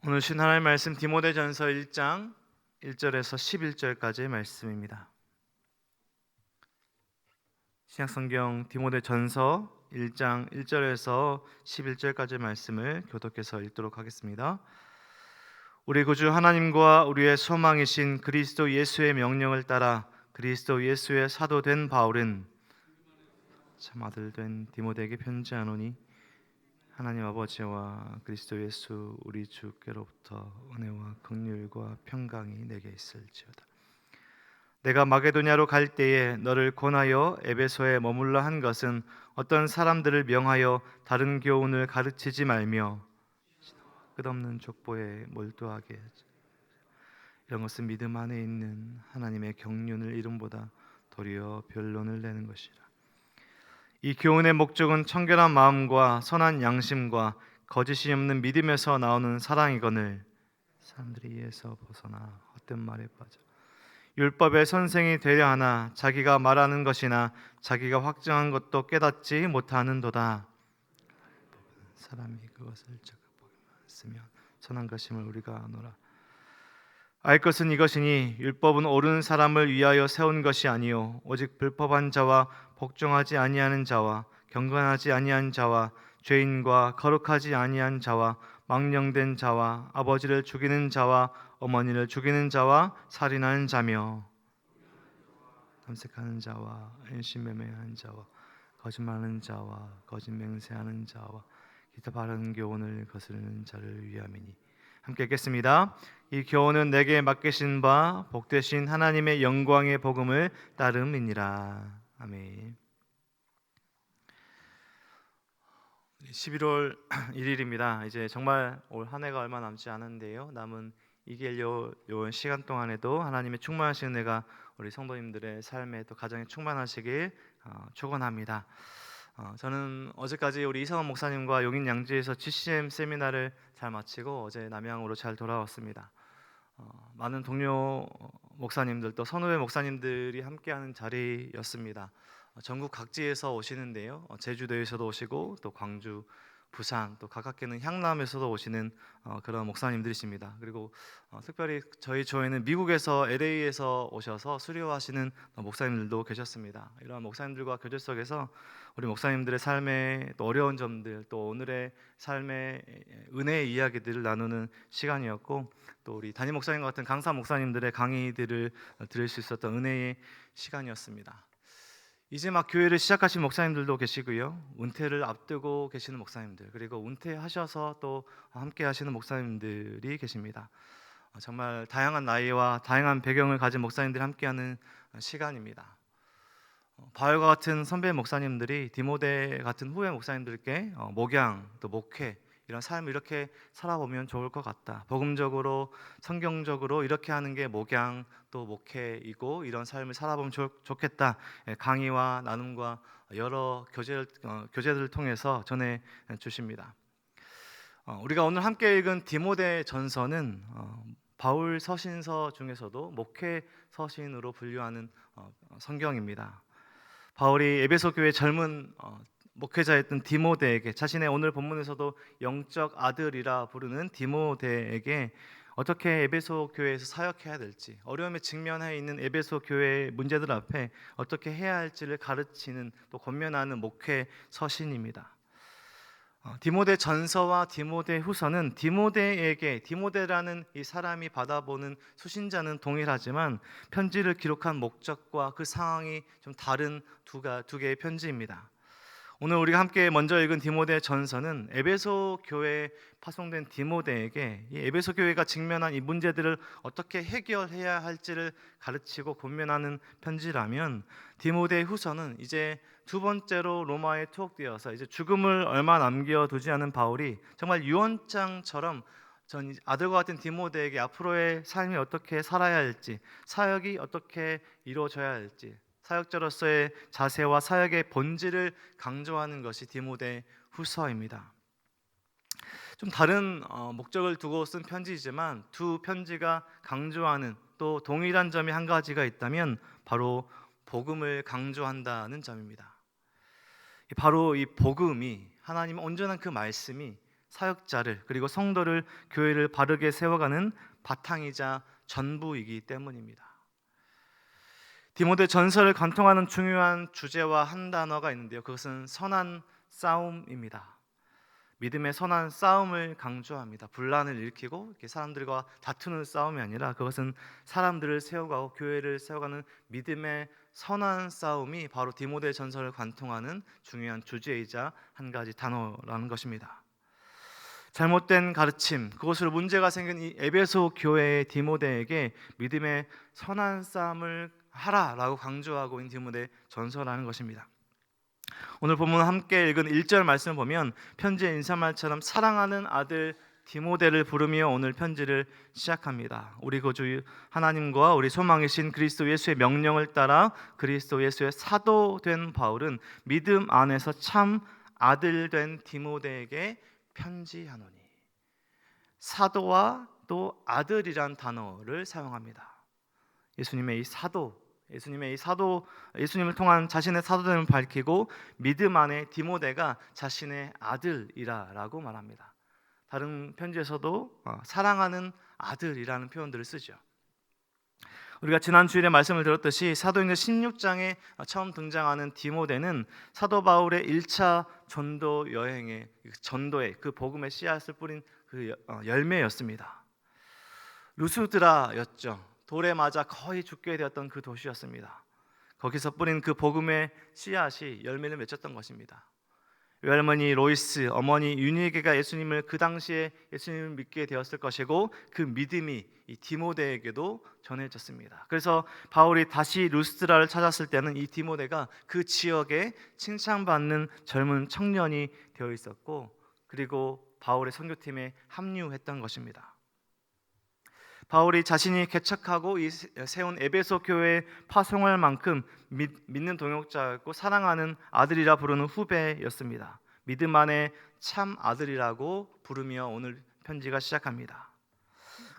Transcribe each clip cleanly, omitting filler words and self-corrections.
오늘 신 하나님의 말씀 디모데전서 1장 1절에서 11절까지의 말씀입니다. 신약성경 디모데전서 1장 1절에서 11절까지의 말씀을 교독해서 읽도록 하겠습니다. 우리 구주 하나님과 우리의 소망이신 그리스도 예수의 명령을 따라 그리스도 예수의 사도 된 바울은 참 아들 된 디모데에게 편지하노니 하나님 아버지와 그리스도 예수 우리 주께로부터 은혜와 긍휼과 평강이 내게 있을지어다. 내가 마게도냐로 갈 때에 너를 권하여 에베소에 머물러 한 것은 어떤 사람들을 명하여 다른 교훈을 가르치지 말며 끝없는 족보에 몰두하게 하지. 이런 것은 믿음 안에 있는 하나님의 경륜을 이름보다 도리어 변론을 내는 것이라. 이 교훈의 목적은 청결한 마음과 선한 양심과 거짓이 없는 믿음에서 나오는 사랑이거늘 사람들이 이에서 벗어나 헛된 말에 빠져 율법의 선생이 되려 하나 자기가 말하는 것이나 자기가 확정한 것도 깨닫지 못하는도다. 사람이 그것을 적어보기만 쓰면 선한 것임을 우리가 아노라. 알 것은 이것이니 율법은 옳은 사람을 위하여 세운 것이 아니요 오직 불법한 자와 복종하지 아니하는 자와 경건하지 아니한 자와 죄인과 거룩하지 아니한 자와 망령된 자와 아버지를 죽이는 자와 어머니를 죽이는 자와 살인하는 자며 탐색하는 자와 인신매매하는 자와 거짓말하는 자와 거짓 맹세하는 자와 기타 바른 교훈을 거스르는 자를 위함이니. 함께 읽겠습니다. 이 교훈은 내게 맡기신 바 복되신 하나님의 영광의 복음을 따름이니라. 아멘. 11월 1일입니다. 이제 정말 올 한 해가 얼마 남지 않았는데요. 남은 2개월 요 시간 동안에도 하나님의 충만하신 은혜가 우리 성도님들의 삶에 또 가정에 충만하시길 축원합니다. 저는 어제까지 우리 이성원 목사님과 용인 양지에서 GCM 세미나를 잘 마치고 어제 남양으로 잘 돌아왔습니다. 많은 동료 목사님들 또 선후배 목사님들이 함께하는 자리였습니다. 전국 각지에서 오시는데요. 제주도에서도 오시고 또 광주, 부산 또 가깝게는 향남에서도 오시는 그런 목사님들이십니다. 그리고 특별히 저희 교회는 미국에서 LA에서 오셔서 수료하시는 목사님들도 계셨습니다. 이러한 목사님들과 교제 속에서 우리 목사님들의 삶의 또 어려운 점들 또 오늘의 삶의 은혜의 이야기들을 나누는 시간이었고 또 우리 담임 목사님과 같은 강사 목사님들의 강의들을 들을 수 있었던 은혜의 시간이었습니다. 이제 막 교회를 시작하신 목사님들도 계시고요. 은퇴를 앞두고 계시는 목사님들 그리고 은퇴하셔서 또 함께 하시는 목사님들이 계십니다. 정말 다양한 나이와 다양한 배경을 가진 목사님들이 함께하는 시간입니다. 바울과 같은 선배 목사님들이 디모데 같은 후배 목사님들께 목양 또 목회 이런 삶을 이렇게 살아보면 좋을 것 같다. 복음적으로 성경적으로 이렇게 하는 게 목양 또 목회이고 이런 삶을 살아보면 좋겠다. 강의와 나눔과 여러 교제들을 통해서 전해 주십니다. 우리가 오늘 함께 읽은 디모데 전서는 바울 서신서 중에서도 목회 서신으로 분류하는 성경입니다. 바울이 에베소 교회 젊은 목회자였던 디모데에게 자신의 오늘 본문에서도 영적 아들이라 부르는 디모데에게 어떻게 에베소 교회에서 사역해야 될지 어려움에 직면해 있는 에베소 교회의 문제들 앞에 어떻게 해야 할지를 가르치는 또 권면하는 목회 서신입니다. 디모데 전서와 디모데 후서는 디모데라는 이 사람이 받아보는 수신자는 동일하지만 편지를 기록한 목적과 그 상황이 좀 다른 두 개의 편지입니다. 오늘 우리가 함께 먼저 읽은 디모데 전서는 에베소 교회에 파송된 디모데에게 이 에베소 교회가 직면한 이 문제들을 어떻게 해결해야 할지를 가르치고 권면하는 편지라면 디모데 후서는 이제 두 번째로 로마에 투옥되어서 이제 죽음을 얼마 남겨두지 않은 바울이 정말 유언장처럼 전 아들과 같은 디모데에게 앞으로의 삶이 어떻게 살아야 할지 사역이 어떻게 이루어져야 할지 사역자로서의 자세와 사역의 본질을 강조하는 것이 디모데 후서입니다. 좀 다른 목적을 두고 쓴 편지이지만 두 편지가 강조하는 또 동일한 점이 한 가지가 있다면 바로 복음을 강조한다는 점입니다. 바로 이 복음이 하나님의 온전한 그 말씀이 사역자를 그리고 성도를 교회를 바르게 세워가는 바탕이자 전부이기 때문입니다. 디모데 전서를 관통하는 중요한 주제와 한 단어가 있는데요. 그것은 선한 싸움입니다. 믿음의 선한 싸움을 강조합니다. 분란을 일으키고 이렇게 사람들과 다투는 싸움이 아니라 그것은 사람들을 세워가고 교회를 세워가는 믿음의 선한 싸움이 바로 디모데 전서를 관통하는 중요한 주제이자 한 가지 단어라는 것입니다. 잘못된 가르침, 그것으로 문제가 생긴 이 에베소 교회의 디모데에게 믿음의 선한 싸움을 하라라고 강조하고 있는 디모데 전서라는 것입니다. 오늘 본문 함께 읽은 1절 말씀을 보면 편지의 인사말처럼 사랑하는 아들 디모데를 부르며 오늘 편지를 시작합니다. 우리 구주 하나님과 우리 소망이신 그리스도 예수의 명령을 따라 그리스도 예수의 사도 된 바울은 믿음 안에서 참 아들 된 디모데에게 편지하노니. 사도와 또 아들이란 단어를 사용합니다. 예수님의 이 사도, 예수님을 통한 자신의 사도됨을 밝히고 믿음 안에 디모데가 자신의 아들이라고 말합니다. 다른 편지에서도 사랑하는 아들이라는 표현들을 쓰죠. 우리가 지난 주일에 말씀을 들었듯이 사도행전 16장에 처음 등장하는 디모데는 사도 바울의 1차 전도 여행의 전도의 그 복음의 씨앗을 뿌린 그 열매였습니다. 루스드라였죠. 돌에 맞아 거의 죽게 되었던 그 도시였습니다. 거기서 뿌린 그 복음의 씨앗이 열매를 맺었던 것입니다. 외할머니 로이스, 어머니 유니에게가 예수님을 그 당시에 예수님을 믿게 되었을 것이고 그 믿음이 이 디모데에게도 전해졌습니다. 그래서 바울이 다시 루스드라를 찾았을 때는 이 디모데가 그 지역에 칭찬받는 젊은 청년이 되어 있었고 그리고 바울의 선교팀에 합류했던 것입니다. 바울이 자신이 개척하고 세운 에베소 교회에 파송할 만큼 믿는 동역자였고 사랑하는 아들이라 부르는 후배였습니다. 믿음 안에 참 아들이라고 부르며 오늘 편지가 시작합니다.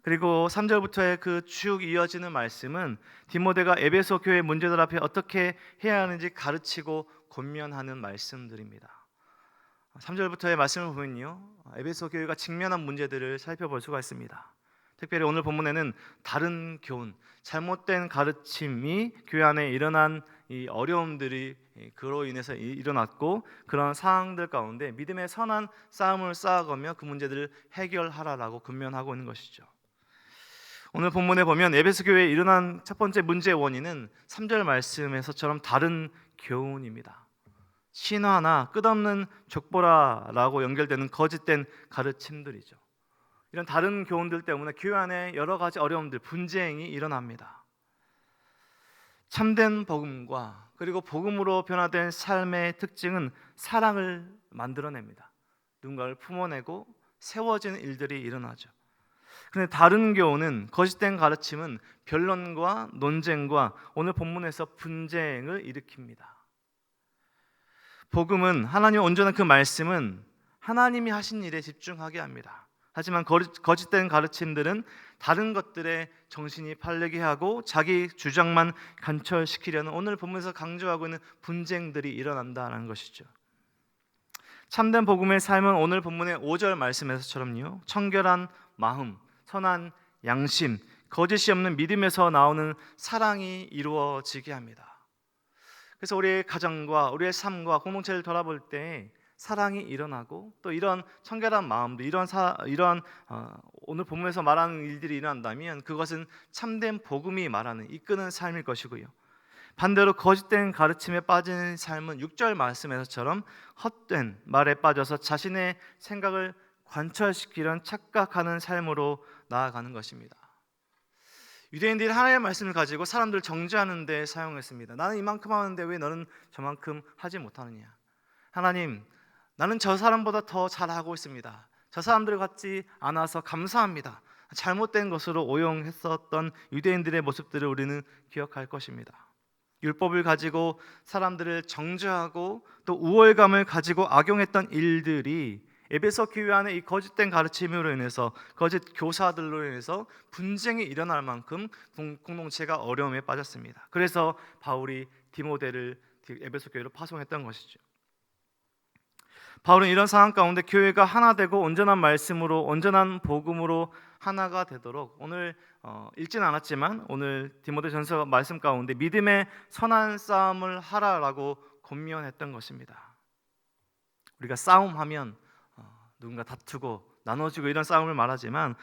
그리고 3절부터의 그 쭉 이어지는 말씀은 디모데가 에베소 교회 문제들 앞에 어떻게 해야 하는지 가르치고 권면하는 말씀들입니다. 3절부터의 말씀을 보면요, 에베소 교회가 직면한 문제들을 살펴볼 수가 있습니다. 특별히 오늘 본문에는 다른 교훈, 잘못된 가르침이 교회 안에 일어난 이 어려움들이 그로 인해서 일어났고 그런 상황들 가운데 믿음의 선한 싸움을 쌓아가며 그 문제들을 해결하라라고 권면하고 있는 것이죠. 오늘 본문에 보면 에베소 교회에 일어난 첫 번째 문제의 원인은 3절 말씀에서처럼 다른 교훈입니다. 신화나 끝없는 족보라라고 연결되는 거짓된 가르침들이죠. 이런 다른 교훈들 때문에 교회 안에 여러 가지 어려움들, 분쟁이 일어납니다. 참된 복음과 그리고 복음으로 변화된 삶의 특징은 사랑을 만들어냅니다. 누군가를 품어내고 세워지는 일들이 일어나죠. 그런데 다른 교훈은 거짓된 가르침은 변론과 논쟁과 오늘 본문에서 분쟁을 일으킵니다. 복음은 하나님의 온전한 그 말씀은 하나님이 하신 일에 집중하게 합니다. 하지만 거짓된 가르침들은 다른 것들에 정신이 팔리게 하고 자기 주장만 관철시키려는 오늘 본문에서 강조하고 있는 분쟁들이 일어난다는 것이죠. 참된 복음의 삶은 오늘 본문의 5절 말씀에서처럼요, 청결한 마음, 선한 양심, 거짓이 없는 믿음에서 나오는 사랑이 이루어지게 합니다. 그래서 우리의 가정과 우리의 삶과 공동체를 돌아볼 때 사랑이 일어나고 또 이런 청결한 마음도 이런 오늘 본문에서 말하는 일들이 일어난다면 그것은 참된 복음이 말하는 이끄는 삶일 것이고요. 반대로 거짓된 가르침에 빠진 삶은 6절 말씀에서처럼 헛된 말에 빠져서 자신의 생각을 관철시키려는 착각하는 삶으로 나아가는 것입니다. 유대인들이 하나님의 말씀을 가지고 사람들을 정죄하는 데 사용했습니다. 나는 이만큼 하는데 왜 너는 저만큼 하지 못하느냐. 하나님, 나는 저 사람보다 더 잘하고 있습니다. 저 사람들 같지 않아서 감사합니다. 잘못된 것으로 오용했었던 유대인들의 모습들을 우리는 기억할 것입니다. 율법을 가지고 사람들을 정죄하고 또 우월감을 가지고 악용했던 일들이 에베소 교회 안에 이 거짓된 가르침으로 인해서 거짓 교사들로 인해서 분쟁이 일어날 만큼 공동체가 어려움에 빠졌습니다. 그래서 바울이 디모데를 에베소 교회로 파송했던 것이죠. 바울은 이런 상황 가운데 교회가 하나 되고 온전한 말씀으로, 온전한 복음으로 하나가 되도록 오늘 읽지는 않았지만 오늘 디모데전서 말씀 가운데 믿음의 선한 싸움을 하라라고 권면했던 것입니다. 우리가 싸움하면 누군가 다투고 나눠지고 이런 싸움을 말하지만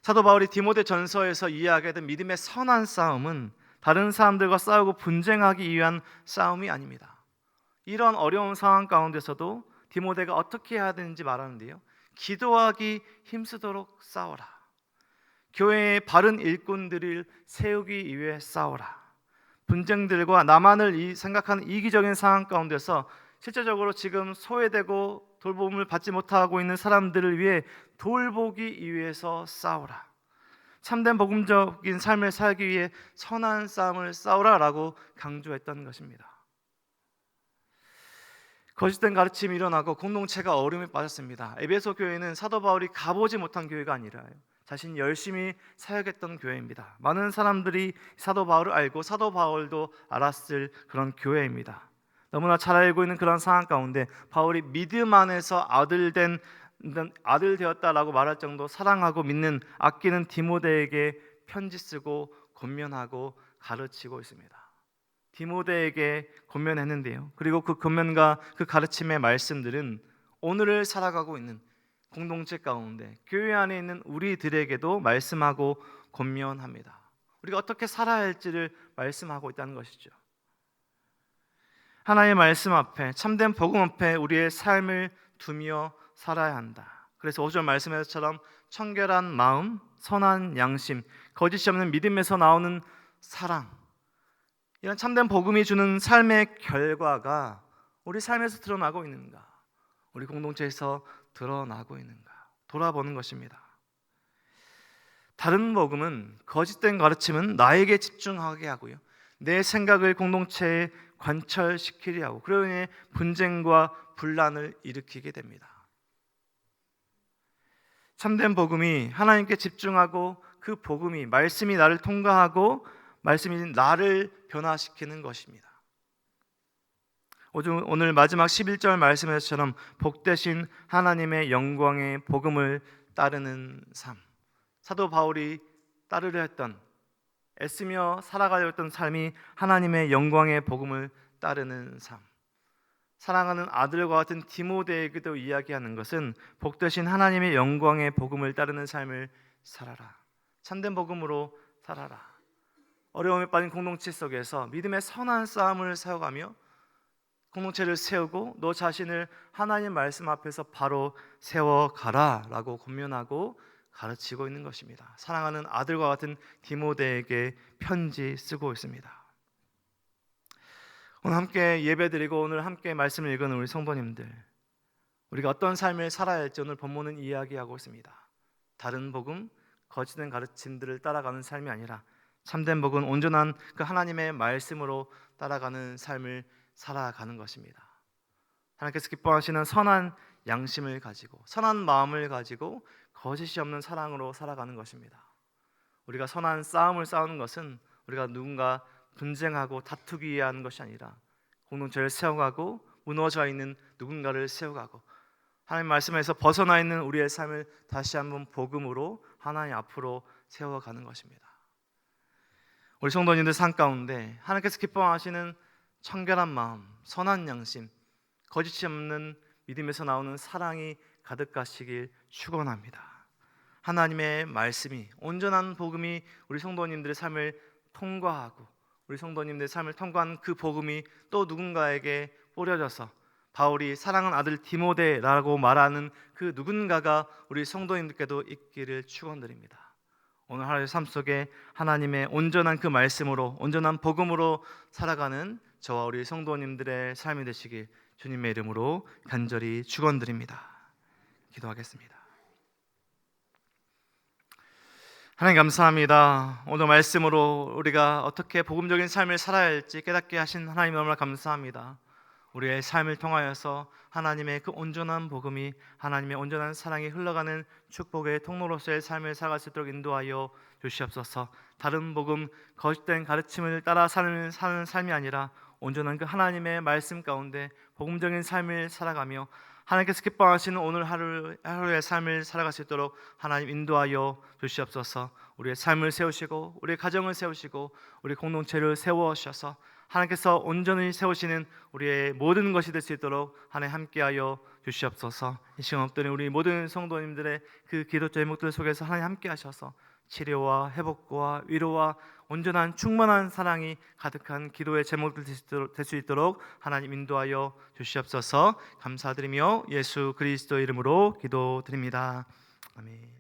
사도 바울이 디모데전서에서 이야기하던 믿음의 선한 싸움은 다른 사람들과 싸우고 분쟁하기 위한 싸움이 아닙니다. 이런 어려운 상황 가운데서도 디모데가 어떻게 해야 되는지 말하는데요, 기도하기 힘쓰도록 싸워라. 교회의 바른 일꾼들을 세우기 위해 싸워라. 분쟁들과 나만을 생각하는 이기적인 상황 가운데서 실제적으로 지금 소외되고 돌봄을 받지 못하고 있는 사람들을 위해 돌보기 위해서 싸우라. 참된 복음적인 삶을 살기 위해 선한 싸움을 싸우라라고 강조했던 것입니다. 거짓된 가르침이 일어나고 공동체가 어려움에 빠졌습니다. 에베소 교회는 사도 바울이 가보지 못한 교회가 아니라 자신이 열심히 사역했던 교회입니다. 많은 사람들이 사도 바울을 알고 사도 바울도 알았을 그런 교회입니다. 너무나 잘 알고 있는 그런 상황 가운데 바울이 믿음 안에서 아들 되었다라고 말할 정도 사랑하고 믿는 아끼는 디모데에게 편지 쓰고 권면하고 가르치고 있습니다. 디모데에게 권면했는데요, 그리고 그 권면과 그 가르침의 말씀들은 오늘을 살아가고 있는 공동체 가운데 교회 안에 있는 우리들에게도 말씀하고 권면합니다. 우리가 어떻게 살아야 할지를 말씀하고 있다는 것이죠. 하나님의 말씀 앞에, 참된 복음 앞에 우리의 삶을 두며 살아야 한다. 그래서 5절 말씀에서처럼 청결한 마음, 선한 양심, 거짓이 없는 믿음에서 나오는 사랑, 이런 참된 복음이 주는 삶의 결과가 우리 삶에서 드러나고 있는가, 우리 공동체에서 드러나고 있는가 돌아보는 것입니다. 다른 복음은, 거짓된 가르침은 나에게 집중하게 하고요, 내 생각을 공동체에 관철시키려 하고 그로 인해 분쟁과 분란을 일으키게 됩니다. 참된 복음이 하나님께 집중하고 그 복음이, 말씀이 나를 통과하고 말씀이 나를 변화시키는 것입니다. 오늘 마지막 11절 말씀에서처럼 복되신 하나님의 영광의 복음을 따르는 삶, 사도 바울이 따르려 했던, 애쓰며 살아가려 했던 삶이 하나님의 영광의 복음을 따르는 삶, 사랑하는 아들과 같은 디모데에게도 이야기하는 것은 복되신 하나님의 영광의 복음을 따르는 삶을 살아라. 참된 복음으로 살아라. 어려움에 빠진 공동체 속에서 믿음의 선한 싸움을 세워가며 공동체를 세우고 너 자신을 하나님 말씀 앞에서 바로 세워가라 라고 권면하고 가르치고 있는 것입니다. 사랑하는 아들과 같은 디모데에게 편지 쓰고 있습니다. 오늘 함께 예배드리고 오늘 함께 말씀을 읽은 우리 성도님들, 우리가 어떤 삶을 살아야 할지 오늘 본문은 이야기하고 있습니다. 다른 복음, 거짓된 가르침들을 따라가는 삶이 아니라 참된 복음, 온전한 그 하나님의 말씀으로 따라가는 삶을 살아가는 것입니다. 하나님께서 기뻐하시는 선한 양심을 가지고, 선한 마음을 가지고 거짓이 없는 사랑으로 살아가는 것입니다. 우리가 선한 싸움을 싸우는 것은 우리가 누군가 분쟁하고 다투기 위해 하는 것이 아니라 공동체를 세워가고 무너져 있는 누군가를 세워가고 하나님 말씀에서 벗어나 있는 우리의 삶을 다시 한번 복음으로 하나님 앞으로 세워가는 것입니다. 우리 성도님들 삶 가운데 하나님께서 기뻐하시는 청결한 마음, 선한 양심, 거짓이 없는 믿음에서 나오는 사랑이 가득하시길 축원합니다. 하나님의 말씀이, 온전한 복음이 우리 성도님들의 삶을 통과하고 우리 성도님들의 삶을 통과한 그 복음이 또 누군가에게 뿌려져서 바울이 사랑하는 아들 디모데라고 말하는 그 누군가가 우리 성도님들께도 있기를 축원드립니다. 오늘 하루의 삶 속에 하나님의 온전한 그 말씀으로, 온전한 복음으로 살아가는 저와 우리 성도님들의 삶이 되시길 주님의 이름으로 간절히 축원드립니다. 기도하겠습니다. 하나님 감사합니다. 오늘 말씀으로 우리가 어떻게 복음적인 삶을 살아야 할지 깨닫게 하신 하나님 너무나 감사합니다. 우리의 삶을 통하여서 하나님의 그 온전한 복음이, 하나님의 온전한 사랑이 흘러가는 축복의 통로로서의 삶을 살아갈 수 있도록 인도하여 주시옵소서. 다른 복음, 거짓된 가르침을 따라 사는 삶이 아니라 온전한 그 하나님의 말씀 가운데 복음적인 삶을 살아가며 하나님께서 기뻐하시는 오늘 하루의 삶을 살아갈 수 있도록 하나님 인도하여 주시옵소서. 우리의 삶을 세우시고 우리의 가정을 세우시고 우리 공동체를 세워주셔서 하나님께서 온전히 세우시는 우리의 모든 것이 될 수 있도록 하나님 함께하여 주시옵소서. 이 시간 엎드린 우리 모든 성도님들의 그 기도 제목들 속에서 하나님 함께하셔서 치료와 회복과 위로와 온전한 충만한 사랑이 가득한 기도의 제목들 될 수 있도록 하나님 인도하여 주시옵소서. 감사드리며 예수 그리스도 이름으로 기도드립니다. 아멘.